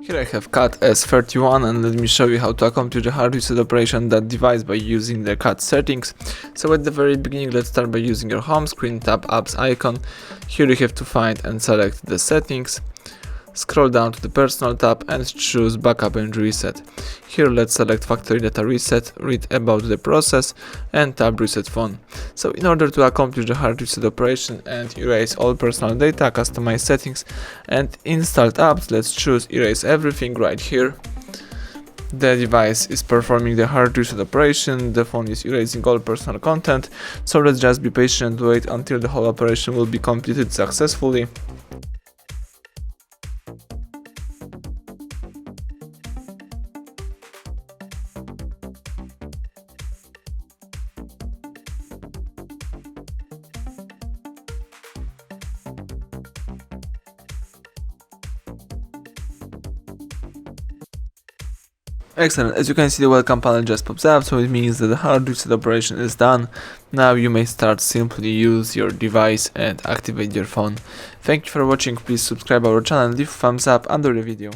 Here I have CAT S41 and let me show you how to accomplish the hard reset operation on that device by using the CAT settings. So at the very beginning, let's start by using your home screen, tap apps icon. Here you have to find and select the settings. Scroll down to the personal tab and choose backup and reset. Here let's select factory data reset, read about the process and tap reset phone. So in order to accomplish the hard reset operation and erase all personal data, customize settings and installed apps, let's choose erase everything right here. The device is performing the hard reset operation, the phone is erasing all personal content, so let's just be patient and wait until the whole operation will be completed successfully. Excellent, as you can see the welcome panel just pops up, so it means that the hard reset operation is done. Now you may start simply use your device and activate your phone. Thank you for watching, please subscribe our channel and leave a thumbs up under the video.